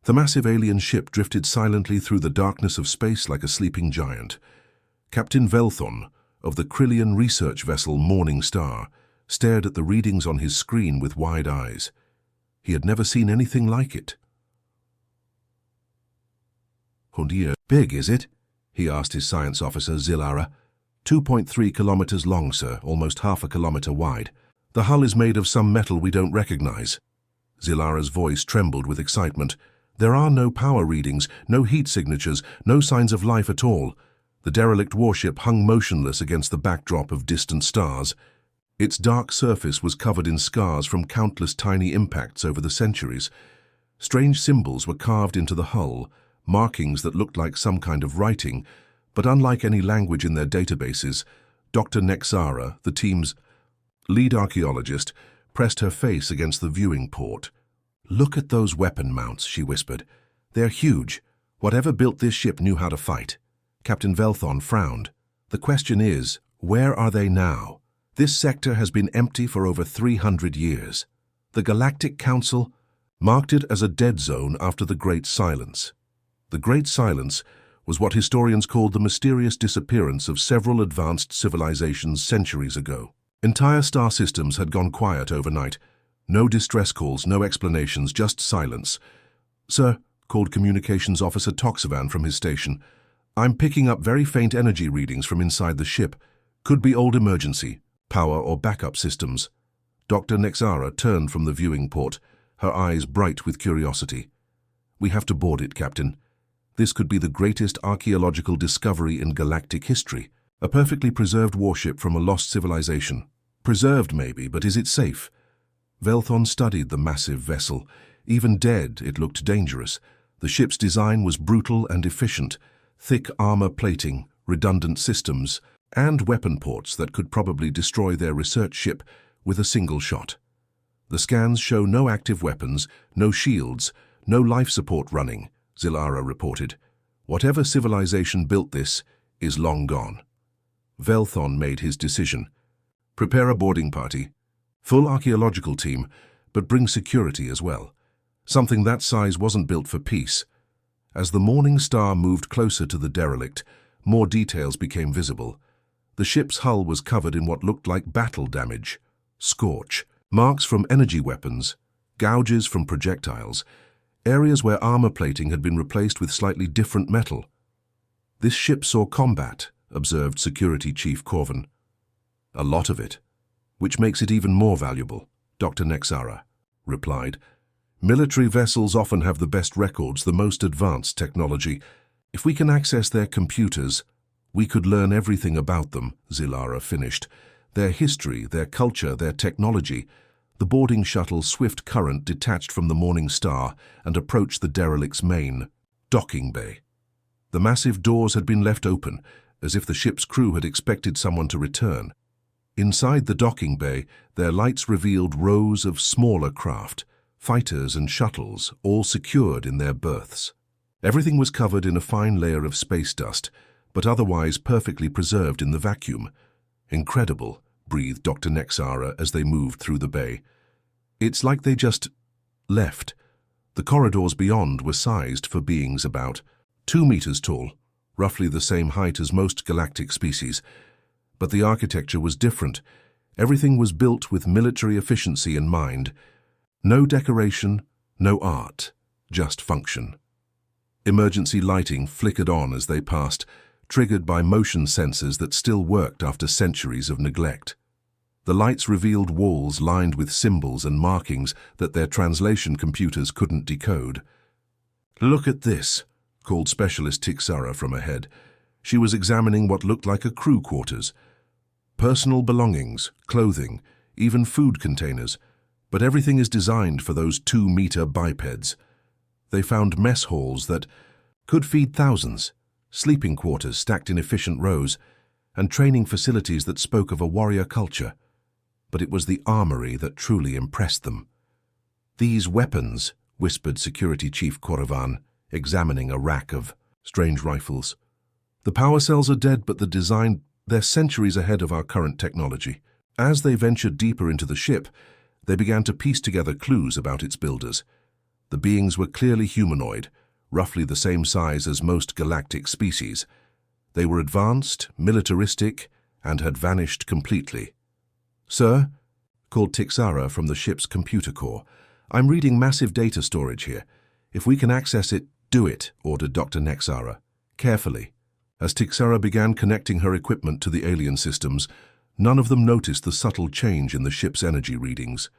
The massive alien ship drifted silently through the darkness of space like a sleeping giant. Captain Velthon, of the Krillian research vessel Morning Star, stared at the readings on his screen with wide eyes. He had never seen anything like it. "Big, is it?" he asked his science officer, Zilara. 2.3 kilometers long, sir, almost half a kilometer wide. The hull is made of some metal we don't recognize. Zilara's voice trembled with excitement. There are no power readings, no heat signatures, no signs of life at all. The derelict warship hung motionless against the backdrop of distant stars. Its dark surface was covered in scars from countless tiny impacts over the centuries. Strange symbols were carved into the hull, markings that looked like some kind of writing, but unlike any language in their databases, Dr. Nexara, the team's lead archaeologist, pressed her face against the viewing port. "Look at those weapon mounts," she whispered. "They're huge. Whatever built this ship knew how to fight." Captain Velthon frowned. "The question is, where are they now? This sector has been empty for over 300 years. The Galactic Council marked it as a dead zone after the Great Silence. The Great Silence was what historians called the mysterious disappearance of several advanced civilizations centuries ago. Entire star systems had gone quiet overnight. No distress calls, no explanations, just silence. "Sir," called Communications Officer Toxavan from his station, "I'm picking up very faint energy readings from inside the ship. Could be old emergency, power or backup systems." Dr. Nexara turned from the viewing port, her eyes bright with curiosity. "We have to board it, Captain. This could be the greatest archaeological discovery in galactic history. A perfectly preserved warship from a lost civilization. Preserved maybe, but is it safe?" Velthon studied the massive vessel. Even dead, it looked dangerous. The ship's design was brutal and efficient. Thick armor plating, redundant systems, and weapon ports that could probably destroy their research ship with a single shot. "The scans show no active weapons, no shields, no life support running," Zilara reported. "Whatever civilization built this is long gone." Velthon made his decision. "Prepare a boarding party. Full archaeological team, but bring security as well. Something that size wasn't built for peace." As the Morning Star moved closer to the derelict, more details became visible. The ship's hull was covered in what looked like battle damage. Scorch, marks from energy weapons, gouges from projectiles, areas where armor plating had been replaced with slightly different metal. "This ship saw combat," observed Security Chief Corvin. "A lot of it, which makes it even more valuable," Dr. Nexara replied. "Military vessels often have the best records, the most advanced technology. If we can access their computers, we could learn everything about them," Zilara finished. "Their history, their culture, their technology." The boarding shuttle's swift current detached from the Morning Star and approached the derelict's main docking bay. The massive doors had been left open, as if the ship's crew had expected someone to return. Inside the docking bay, their lights revealed rows of smaller craft, fighters and shuttles, all secured in their berths. Everything was covered in a fine layer of space dust, but otherwise perfectly preserved in the vacuum. "Incredible," breathed Dr. Nexara as they moved through the bay. "It's like they just left." The corridors beyond were sized for beings about 2 meters tall, roughly the same height as most galactic species. But the architecture was different. Everything was built with military efficiency in mind. No decoration, no art, just function. Emergency lighting flickered on as they passed, triggered by motion sensors that still worked after centuries of neglect. The lights revealed walls lined with symbols and markings that their translation computers couldn't decode. "Look at this," called Specialist Tixara from ahead. She was examining what looked like a crew quarters. Personal belongings, clothing, even food containers, but everything is designed for those 2-meter bipeds. They found mess halls that could feed thousands, sleeping quarters stacked in efficient rows, and training facilities that spoke of a warrior culture. But it was the armory that truly impressed them. "These weapons," whispered Security Chief Koravan, examining a rack of strange rifles. "The power cells are dead, but the design, they're centuries ahead of our current technology." As they ventured deeper into the ship, they began to piece together clues about its builders. The beings were clearly humanoid, roughly the same size as most galactic species. They were advanced, militaristic, and had vanished completely. "Sir," called Tixara from the ship's computer core, "I'm reading massive data storage here. If we can access it, do it," ordered Dr. Nexara. "Carefully." As Tixara began connecting her equipment to the alien systems, none of them noticed the subtle change in the ship's energy readings.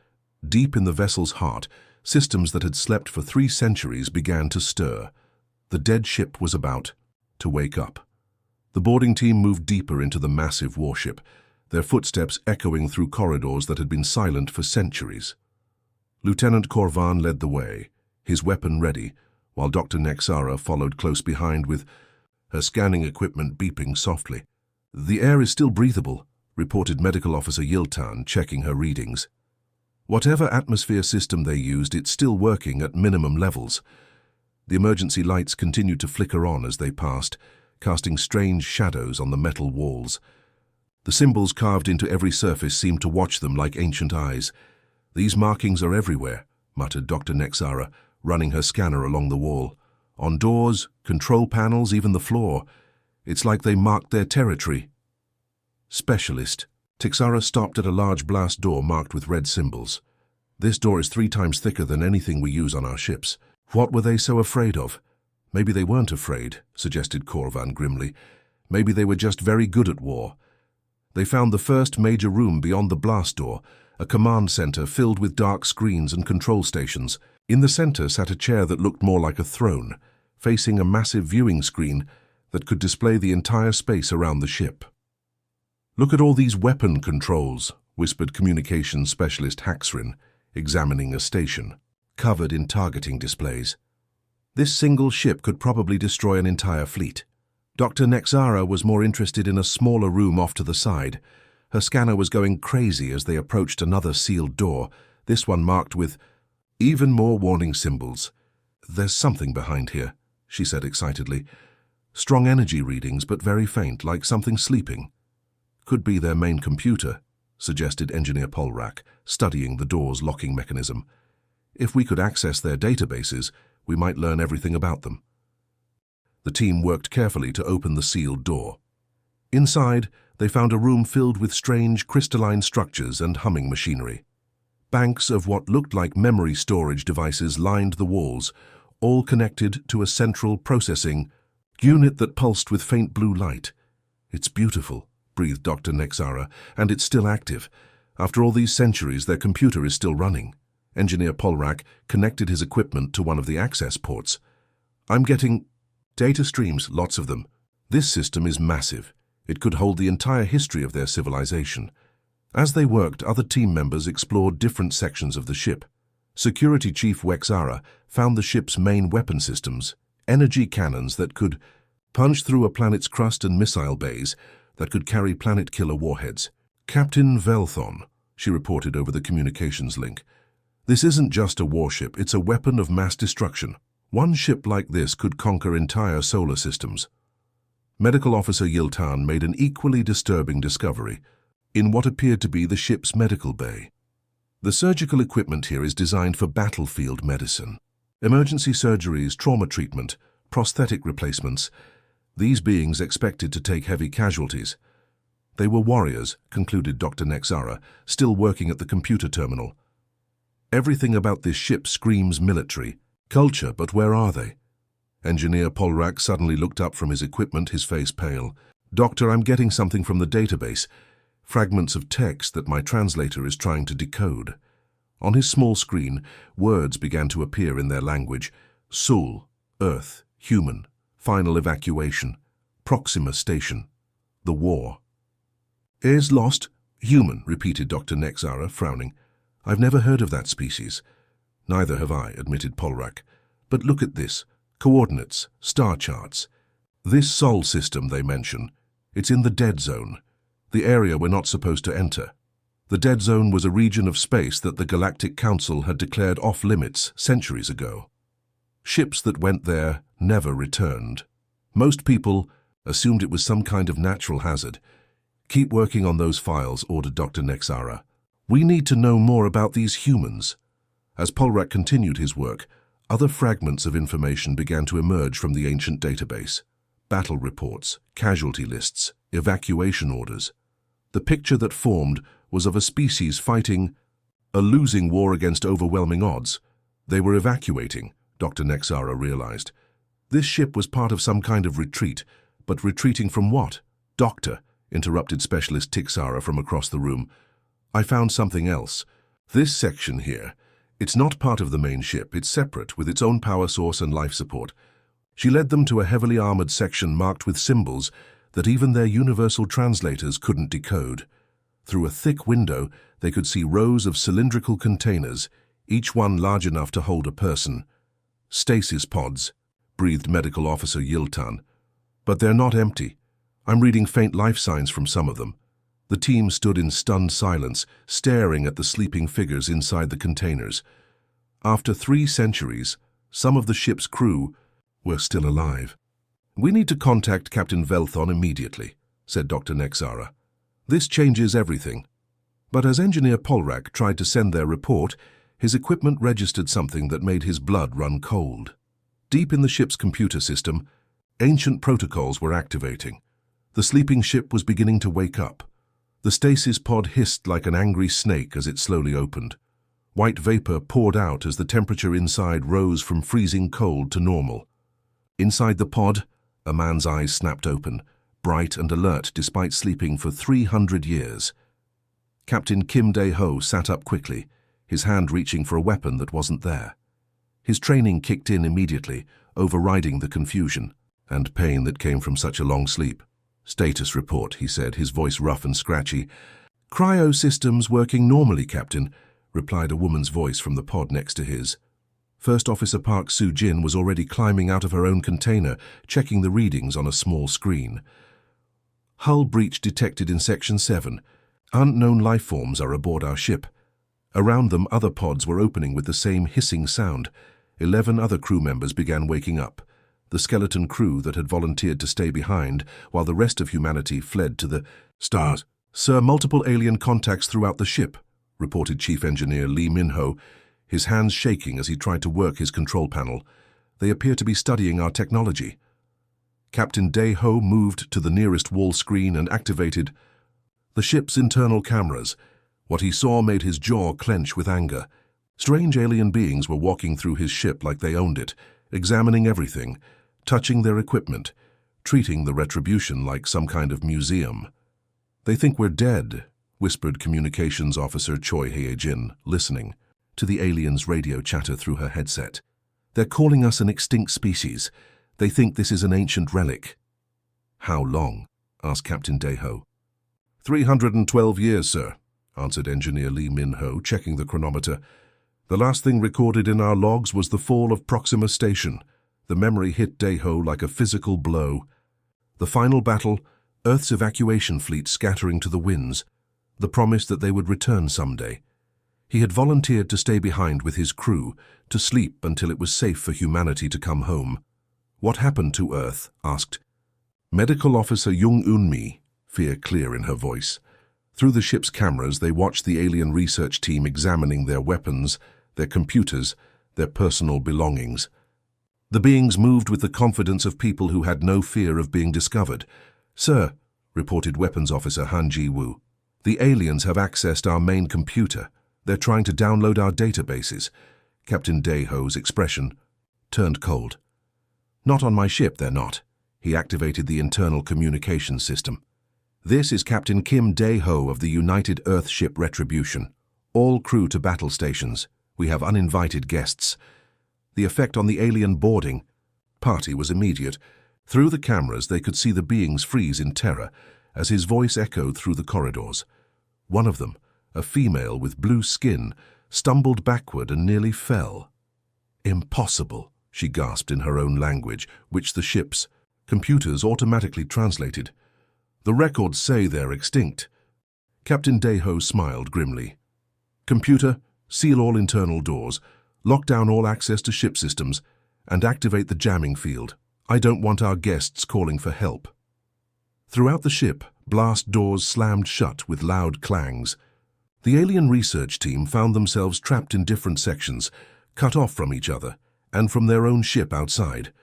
Deep in the vessel's heart, systems that had slept for 3 centuries began to stir. The dead ship was about to wake up. The boarding team moved deeper into the massive warship, their footsteps echoing through corridors that had been silent for centuries. Lieutenant Corvan led the way, his weapon ready, while Dr. Nexara followed close behind with her scanning equipment beeping softly. "The air is still breathable," reported Medical Officer Yiltan, checking her readings. "Whatever atmosphere system they used, it's still working at minimum levels." The emergency lights continued to flicker on as they passed, casting strange shadows on the metal walls. The symbols carved into every surface seemed to watch them like ancient eyes. "These markings are everywhere," muttered Dr. Nexara, running her scanner along the wall. "On doors, control panels, even the floor. It's like they marked their territory." "Specialist." Tixara stopped at a large blast door marked with red symbols. "This door is 3 times thicker than anything we use on our ships. What were they so afraid of?" "Maybe they weren't afraid," suggested Corvan grimly. "Maybe they were just very good at war." They found the first major room beyond the blast door, a command center filled with dark screens and control stations. In the center sat a chair that looked more like a throne, facing a massive viewing screen that could display the entire space around the ship. "Look at all these weapon controls," whispered communications specialist Haxrin, examining a station, covered in targeting displays. "This single ship could probably destroy an entire fleet." Dr. Nexara was more interested in a smaller room off to the side. Her scanner was going crazy as they approached another sealed door, this one marked with even more warning symbols. "There's something behind here," she said excitedly. "Strong energy readings, but very faint, like something sleeping." "Could be their main computer," suggested Engineer Polrak, studying the door's locking mechanism. "If we could access their databases, we might learn everything about them." The team worked carefully to open the sealed door. Inside, they found a room filled with strange crystalline structures and humming machinery. Banks of what looked like memory storage devices lined the walls, all connected to a central processing unit that pulsed with faint blue light. "It's beautiful," breathed Dr. Nexara, "and it's still active. After all these centuries, their computer is still running." Engineer Polrak connected his equipment to one of the access ports. "I'm getting data streams, lots of them. This system is massive. It could hold the entire history of their civilization." As they worked, other team members explored different sections of the ship. Security Chief Wexara found the ship's main weapon systems, energy cannons that could punch through a planet's crust and missile bays that could carry planet-killer warheads. "Captain Velthon," she reported over the communications link. "This isn't just a warship, it's a weapon of mass destruction. One ship like this could conquer entire solar systems." Medical Officer Yiltan made an equally disturbing discovery in what appeared to be the ship's medical bay. The surgical equipment here is designed for battlefield medicine. Emergency surgeries, trauma treatment, prosthetic replacements. These beings expected to take heavy casualties. "They were warriors," concluded Dr. Nexara, still working at the computer terminal. "Everything about this ship screams military. Culture, but where are they?" Engineer Polrak suddenly looked up from his equipment, his face pale. "Doctor, I'm getting something from the database. Fragments of text that my translator is trying to decode." On his small screen, words began to appear in their language. Sul, Earth, human, final evacuation, Proxima Station, the war. "Is lost, human," repeated Dr. Nexara, frowning. "I've never heard of that species." "Neither have I," admitted Polrak. "But look at this. Coordinates, star charts. This Sol system they mention, it's in the dead zone, the area we're not supposed to enter. The dead zone was a region of space that the Galactic Council had declared off-limits centuries ago. Ships that went there never returned. Most people assumed it was some kind of natural hazard. "Keep working on those files," ordered Dr. Nexara. "We need to know more about these humans." As Polrak continued his work, Other fragments of information began to emerge from the ancient database. Battle reports, casualty lists, evacuation orders. The picture that formed was of a species fighting a losing war against overwhelming odds. They were evacuating, Dr. Nexara realized. This ship was part of some kind of retreat, but retreating from what? Doctor, interrupted Specialist Tixara from across the room. I found something else. This section here, it's not part of the main ship, it's separate, with its own power source and life support. She led them to a heavily armored section marked with symbols that even their universal translators couldn't decode. Through a thick window, they could see rows of cylindrical containers, each one large enough to hold a person. Stasis pods, breathed Medical Officer Yiltan. But they're not empty. I'm reading faint life signs from some of them. The team stood in stunned silence, staring at the sleeping figures inside the containers. After 3 centuries, some of the ship's crew were still alive. We need to contact Captain Velthon immediately, said Dr. Nexara. This changes everything. But as Engineer Polrak tried to send their report, his equipment registered something that made his blood run cold. Deep in the ship's computer system, ancient protocols were activating. The sleeping ship was beginning to wake up. The stasis pod hissed like an angry snake as it slowly opened. White vapor poured out as the temperature inside rose from freezing cold to normal. Inside the pod, a man's eyes snapped open, bright and alert despite sleeping for 300 years. Captain Kim Dae-ho sat up quickly, his hand reaching for a weapon that wasn't there. His training kicked in immediately, overriding the confusion and pain that came from such a long sleep. Status report, he said, his voice rough and scratchy. Cryo systems working normally, Captain, replied a woman's voice from the pod next to his. First Officer Park Soo-jin was already climbing out of her own container, checking the readings on a small screen. Hull breach detected in Section 7. Unknown life forms are aboard our ship. Around them, other pods were opening with the same hissing sound. 11 other crew members began waking up. The skeleton crew that had volunteered to stay behind, while the rest of humanity fled to the stars. Sir, multiple alien contacts throughout the ship, reported Chief Engineer Lee Min-ho, his hands shaking as he tried to work his control panel. They appear to be studying our technology. Captain Dae-ho moved to the nearest wall screen and activated the ship's internal cameras. What he saw made his jaw clench with anger. Strange alien beings were walking through his ship like they owned it, examining everything, touching their equipment, treating the retribution like some kind of museum. They think we're dead, whispered Communications Officer Choi Hae-jin, listening to the aliens' radio chatter through her headset. They're calling us an extinct species. They think this is an ancient relic. How long? Asked Captain Dae-ho. 312 years, sir, answered Engineer Lee Min-ho, checking the chronometer. The last thing recorded in our logs was the fall of Proxima Station. The memory hit Dae-ho like a physical blow. The final battle, Earth's evacuation fleet scattering to the winds. The promise that they would return someday. He had volunteered to stay behind with his crew, to sleep until it was safe for humanity to come home. What happened to Earth? Asked Medical Officer Jung Eun-mi, fear clear in her voice. Through the ship's cameras, they watched the alien research team examining their weapons, their computers, their personal belongings. The beings moved with the confidence of people who had no fear of being discovered. Sir, reported Weapons Officer Han Ji-woo, the aliens have accessed our main computer. They're trying to download our databases. Captain Dae-ho's expression turned cold. Not on my ship, they're not. He activated the internal communication system. This is Captain Kim Dae-ho of the United Earth Ship Retribution. All crew to battle stations. We have uninvited guests. The effect on the alien boarding party was immediate. Through the cameras, they could see the beings freeze in terror as his voice echoed through the corridors. One of them, a female with blue skin, stumbled backward and nearly fell. Impossible, she gasped in her own language, which the ship's computers automatically translated. The records say they're extinct. Captain Dae-ho smiled grimly. Computer, seal all internal doors, lock down all access to ship systems, and activate the jamming field. I don't want our guests calling for help. Throughout the ship, blast doors slammed shut with loud clangs. The alien research team found themselves trapped in different sections, cut off from each other, and from their own ship outside.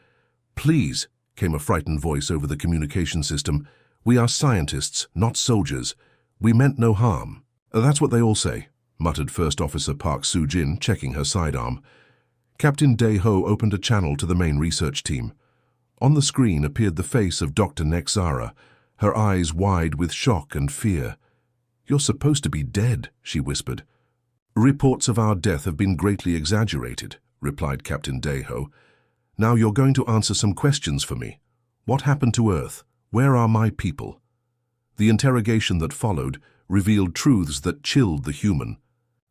"Please," came a frightened voice over the communication system. "We are scientists, not soldiers. We meant no harm." "That's what they all say," muttered First Officer Park Soo-jin, checking her sidearm. Captain Dae-ho opened a channel to the main research team. On the screen appeared the face of Dr. Nexara, her eyes wide with shock and fear. "You're supposed to be dead," she whispered. "Reports of our death have been greatly exaggerated," replied Captain Dae-ho. "Now you're going to answer some questions for me. What happened to Earth? Where are my people?" The interrogation that followed revealed truths that chilled the human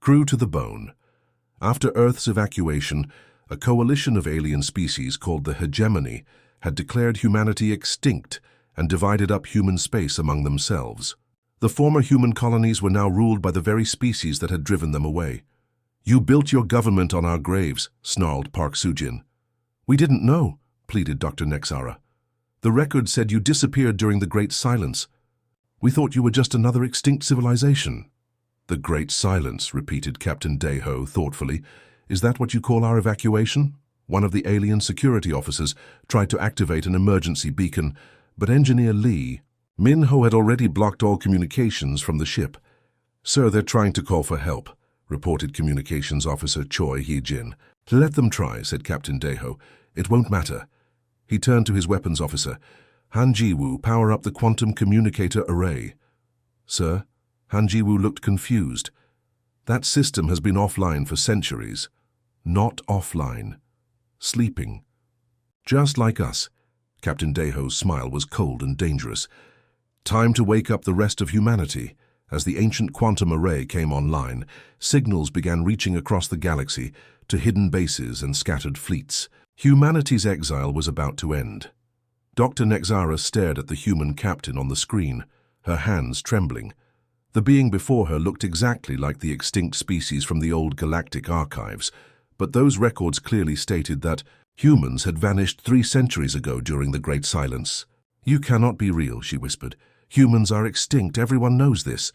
crew to the bone. After Earth's evacuation, a coalition of alien species called the Hegemony had declared humanity extinct and divided up human space among themselves. The former human colonies were now ruled by the very species that had driven them away. "You built your government on our graves," snarled Park Soo-jin. "We didn't know," pleaded Dr. Nexara. "The record said you disappeared during the Great Silence. We thought you were just another extinct civilization." "The Great Silence," repeated Captain Dae-ho thoughtfully. "Is that what you call our evacuation?" One of the alien security officers tried to activate an emergency beacon, but Engineer Lee Min-ho had already blocked all communications from the ship. "Sir, they're trying to call for help," reported Communications Officer Choi Hee-jin. "Let them try," said Captain Dae-ho. "It won't matter." He turned to his weapons officer. "Han Ji-woo, power up the quantum communicator array." "Sir?" Han Ji-woo looked confused. "That system has been offline for centuries." "Not offline. Sleeping. Just like us." Captain Dae-ho's smile was cold and dangerous. "Time to wake up the rest of humanity." As the ancient quantum array came online, signals began reaching across the galaxy to hidden bases and scattered fleets. Humanity's exile was about to end. Dr. Nexara stared at the human captain on the screen, her hands trembling. The being before her looked exactly like the extinct species from the old galactic archives, but those records clearly stated that humans had vanished 3 centuries ago during the Great Silence. "You cannot be real," she whispered. "Humans are extinct, everyone knows this."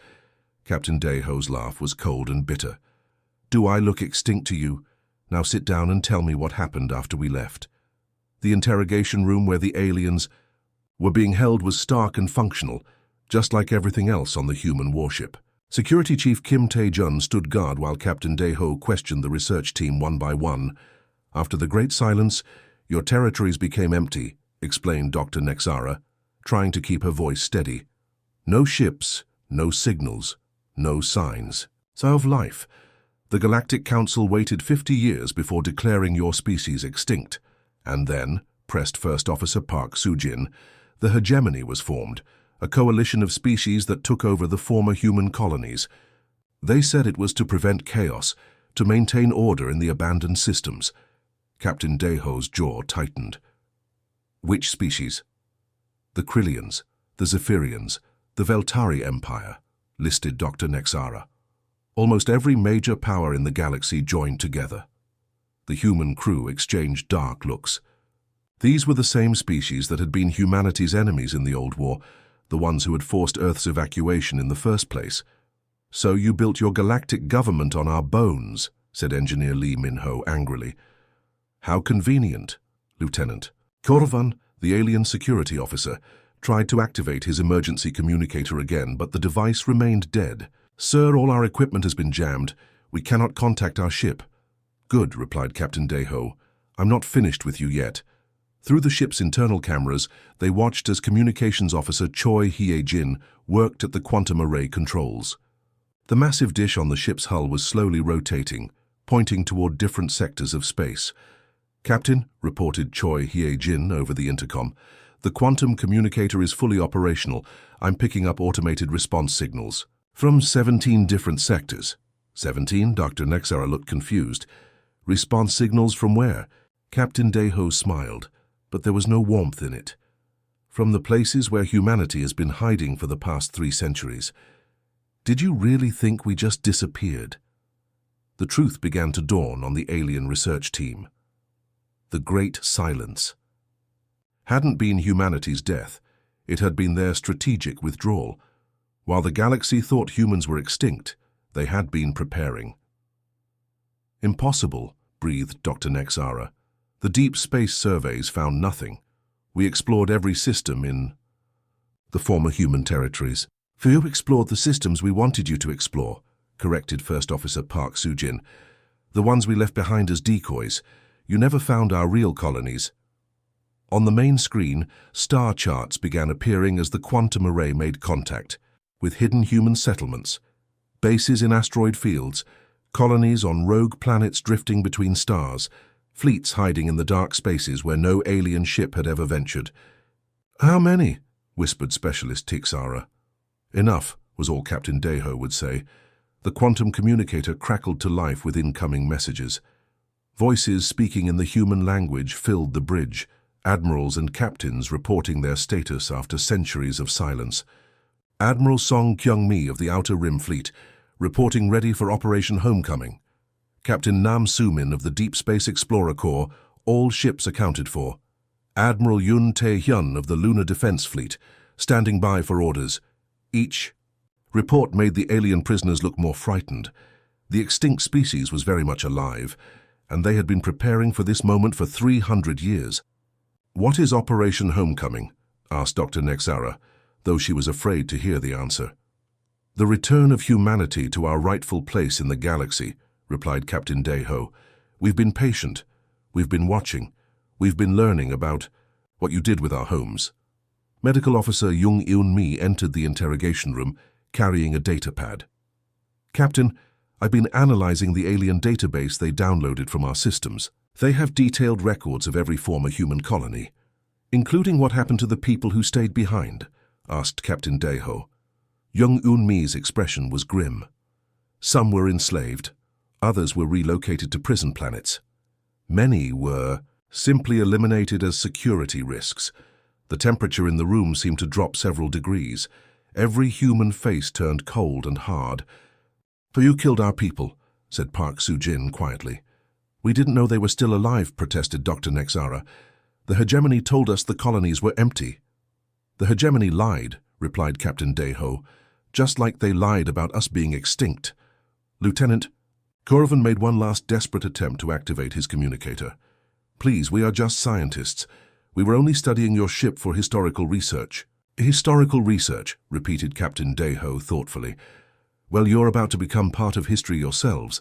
Captain Dae-ho's laugh was cold and bitter. "Do I look extinct to you? Now sit down and tell me what happened after we left." The interrogation room where the aliens were being held was stark and functional, just like everything else on the human warship. Security Chief Kim Tae-jun stood guard while Captain Dae-ho questioned the research team one by one. "After the Great Silence, your territories became empty," explained Dr. Nexara, trying to keep her voice steady. "No ships, no signals, no signs. So of life. The Galactic Council waited 50 years before declaring your species extinct. And then," pressed First Officer Park Soo-jin, "the Hegemony was formed, a coalition of species that took over the former human colonies. They said it was to prevent chaos, to maintain order in the abandoned systems." Captain Dae-ho's jaw tightened. "Which species?" "The Krillians, the Zephyrians, the Veltari Empire," listed Dr. Nexara. "Almost every major power in the galaxy joined together." The human crew exchanged dark looks. These were the same species that had been humanity's enemies in the Old War, the ones who had forced Earth's evacuation in the first place. "So you built your galactic government on our bones," said Engineer Lee Min-ho angrily. "How convenient, Lieutenant." Korvan, the alien security officer, tried to activate his emergency communicator again, but the device remained dead. "Sir, all our equipment has been jammed. We cannot contact our ship." "Good," replied Captain Dae-ho. "I'm not finished with you yet." Through the ship's internal cameras, they watched as Communications Officer Choi Hye-jin worked at the quantum array controls. The massive dish on the ship's hull was slowly rotating, pointing toward different sectors of space. "Captain," reported Choi Hye-jin over the intercom, "the quantum communicator is fully operational. I'm picking up automated response signals from 17 different sectors." 17? Dr. Nexara looked confused. "Response signals from where?" Captain Dae-ho smiled, but there was no warmth in it. "From the places where humanity has been hiding for the past 3 centuries. Did you really think we just disappeared?" The truth began to dawn on the alien research team. The Great Silence hadn't been humanity's death. It had been their strategic withdrawal. While the galaxy thought humans were extinct, they had been preparing. "Impossible," breathed Dr. Nexara. The deep space surveys found nothing. We explored every system in the former human territories. You explored the systems we wanted you to explore, corrected First Officer Park Soo-jin. The ones we left behind as decoys. You never found our real colonies. On the main screen, star charts began appearing as the quantum array made contact, with hidden human settlements, bases in asteroid fields, colonies on rogue planets drifting between stars, fleets hiding in the dark spaces where no alien ship had ever ventured. "How many?" whispered Specialist Tixara. "Enough," was all Captain Deho would say. The quantum communicator crackled to life with incoming messages. Voices speaking in the human language filled the bridge, admirals and captains reporting their status after centuries of silence. Admiral Song Kyung-mi of the Outer Rim Fleet, reporting ready for Operation Homecoming. Captain Nam Soo-min of the Deep Space Explorer Corps, all ships accounted for. Admiral Yun Tae-hyun of the Lunar Defense Fleet, standing by for orders. Each report made the alien prisoners look more frightened. The extinct species was very much alive, and they had been preparing for this moment for 300 years. "What is Operation Homecoming?" asked Dr. Nexara, though she was afraid to hear the answer. "The return of humanity to our rightful place in the galaxy," replied Captain Deho. "We've been patient. We've been watching. We've been learning about what you did with our homes." Medical Officer Jung Eun-mi entered the interrogation room, carrying a data pad. "Captain, I've been analyzing the alien database they downloaded from our systems. They have detailed records of every former human colony, including what happened to the people who stayed behind," asked Captain Deho. Jung Eun-mi's expression was grim. Some were enslaved, others were relocated to prison planets. Many were simply eliminated as security risks. The temperature in the room seemed to drop several degrees. Every human face turned cold and hard. "For you killed our people," said Park Soo-jin quietly. "We didn't know they were still alive," protested Dr. Nexara. "The hegemony told us the colonies were empty." "The hegemony lied," replied Captain Deho, "just like they lied about us being extinct." "Lieutenant, Corvin made one last desperate attempt to activate his communicator. Please, we are just scientists. We were only studying your ship for historical research." "Historical research," repeated Captain Deho thoughtfully. "Well, you're about to become part of history yourselves.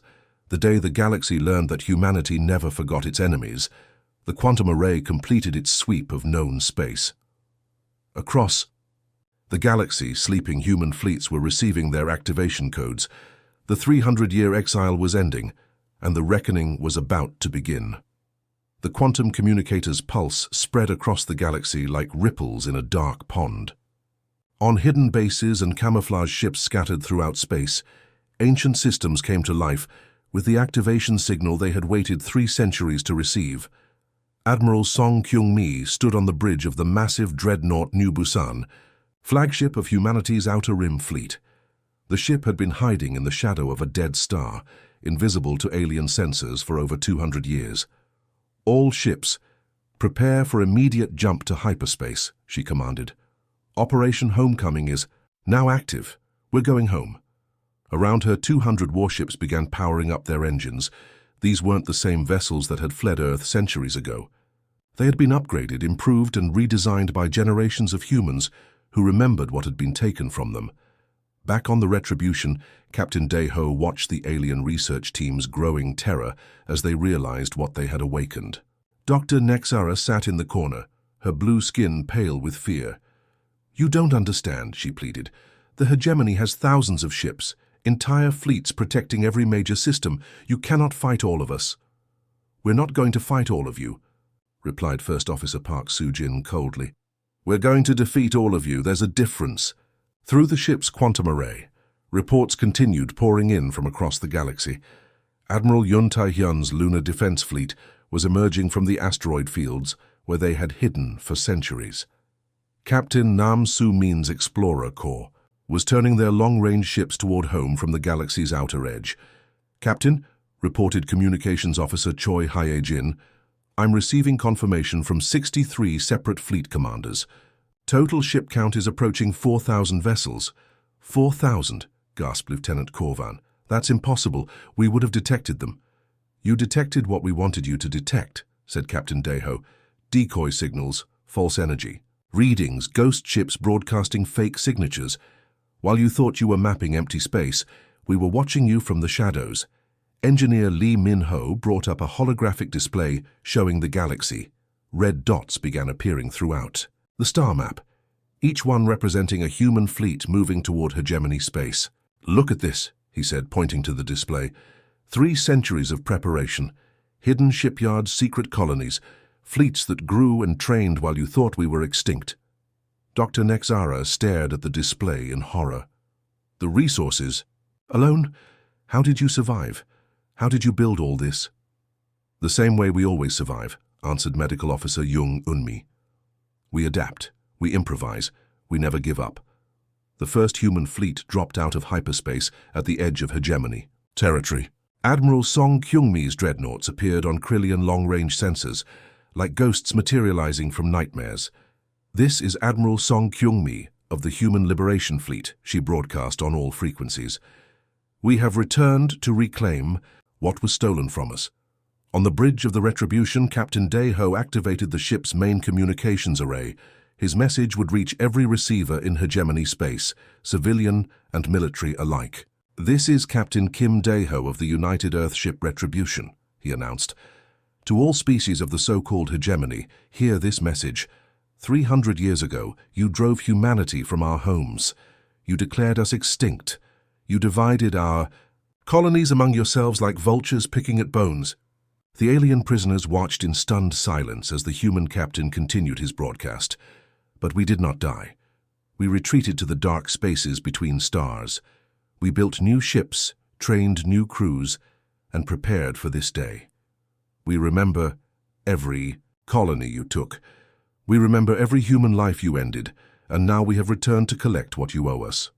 The day the galaxy learned that humanity never forgot its enemies, the quantum array completed its sweep of known space. Across the galaxy, sleeping human fleets were receiving their activation codes. The 300-year exile was ending, and the reckoning was about to begin. The quantum communicator's pulse spread across the galaxy like ripples in a dark pond. On hidden bases and camouflage ships scattered throughout space, ancient systems came to life with the activation signal they had waited 3 centuries to receive. Admiral Song Kyung-mi stood on the bridge of the massive dreadnought New Busan, flagship of humanity's Outer Rim Fleet. The ship had been hiding in the shadow of a dead star, invisible to alien sensors for over 200 years. "All ships, prepare for immediate jump to hyperspace," she commanded. "Operation Homecoming is now active. We're going home." Around her, 200 warships began powering up their engines. These weren't the same vessels that had fled Earth centuries ago. They had been upgraded, improved, and redesigned by generations of humans who remembered what had been taken from them. Back on the Retribution, Captain Deho watched the alien research team's growing terror as they realized what they had awakened. Dr. Nexara sat in the corner, her blue skin pale with fear. "You don't understand," she pleaded. "The hegemony has thousands of ships, entire fleets protecting every major system. You cannot fight all of us." "We're not going to fight all of you," replied First Officer Park Soo-jin coldly. "We're going to defeat all of you. There's a difference." Through the ship's quantum array, reports continued pouring in from across the galaxy. Admiral Yun Tae-hyun's Lunar Defense Fleet was emerging from the asteroid fields where they had hidden for centuries. Captain Nam Soo-min's Explorer Corps was turning their long-range ships toward home from the galaxy's outer edge. "Captain," reported Communications Officer Choi Hye-jin, "I'm receiving confirmation from 63 separate fleet commanders. Total ship count is approaching 4,000 vessels." "4,000, gasped Lieutenant Corvan. "That's impossible. We would have detected them." "You detected what we wanted you to detect," said Captain Deho. Decoy signals, false energy. Readings, ghost ships broadcasting fake signatures. While you thought you were mapping empty space, we were watching you from the shadows. Engineer Lee Min-ho brought up a holographic display showing the galaxy. Red dots began appearing throughout. The star map, each one representing a human fleet moving toward hegemony space. Look at this, he said, pointing to the display. 3 centuries of preparation. Hidden shipyards, secret colonies, fleets that grew and trained while you thought we were extinct. Dr. Nexara stared at the display in horror. The resources. Alone? How did you survive? How did you build all this? The same way we always survive, answered Medical Officer Jung Unmi. We adapt, we improvise, we never give up. The first human fleet dropped out of hyperspace at the edge of hegemony territory. Admiral Song Kyungmi's dreadnoughts appeared on Krillian long-range sensors, like ghosts materializing from nightmares. This is Admiral Song Kyungmi of the Human Liberation Fleet, she broadcast on all frequencies. We have returned to reclaim what was stolen from us. On the bridge of the Retribution, Captain Deho activated the ship's main communications array. His message would reach every receiver in hegemony space, civilian and military alike. This is Captain Kim Deho of the United Earthship Retribution, he announced. To all species of the so-called hegemony, hear this message. 300 years ago, you drove humanity from our homes. You declared us extinct. You divided our colonies among yourselves like vultures picking at bones. The alien prisoners watched in stunned silence as the human captain continued his broadcast. But we did not die. We retreated to the dark spaces between stars. We built new ships, trained new crews, and prepared for this day. We remember every colony you took. We remember every human life you ended, and now we have returned to collect what you owe us.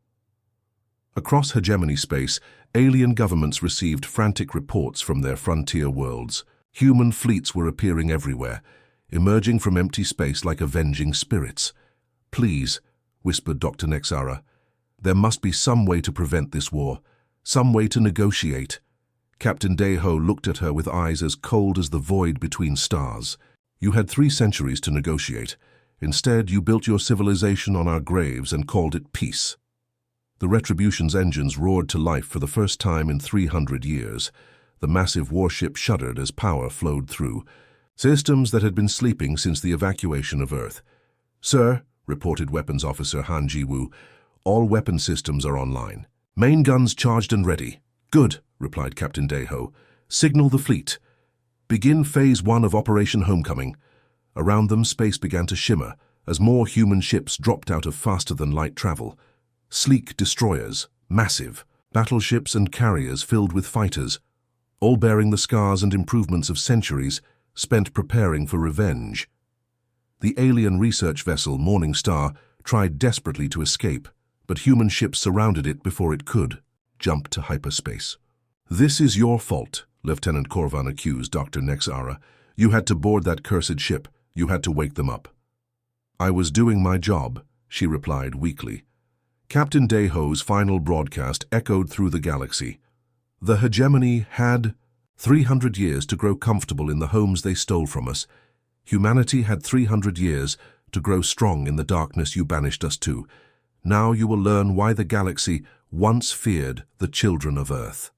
Across hegemony space, alien governments received frantic reports from their frontier worlds. Human fleets were appearing everywhere, emerging from empty space like avenging spirits. Please, whispered Dr. Nexara, there must be some way to prevent this war, some way to negotiate. Captain Deho looked at her with eyes as cold as the void between stars. You had 3 centuries to negotiate. Instead, you built your civilization on our graves and called it peace. The Retribution's engines roared to life for the first time in 300 years. The massive warship shuddered as power flowed through. Systems that had been sleeping since the evacuation of Earth. Sir, reported Weapons Officer Han Ji-woo, all weapon systems are online. Main guns charged and ready. Good, replied Captain Deho. Signal the fleet. Begin Phase 1 of Operation Homecoming. Around them, space began to shimmer as more human ships dropped out of faster-than-light travel. Sleek destroyers, massive, battleships and carriers filled with fighters, all bearing the scars and improvements of centuries spent preparing for revenge. The alien research vessel Morning Star tried desperately to escape, but human ships surrounded it before it could jump to hyperspace. This is your fault, Lieutenant Korvan accused Dr. Nexara. You had to board that cursed ship. You had to wake them up. I was doing my job, she replied weakly. Captain Deho's final broadcast echoed through the galaxy. The hegemony had 300 years to grow comfortable in the homes they stole from us. Humanity had 300 years to grow strong in the darkness you banished us to. Now you will learn why the galaxy once feared the children of Earth.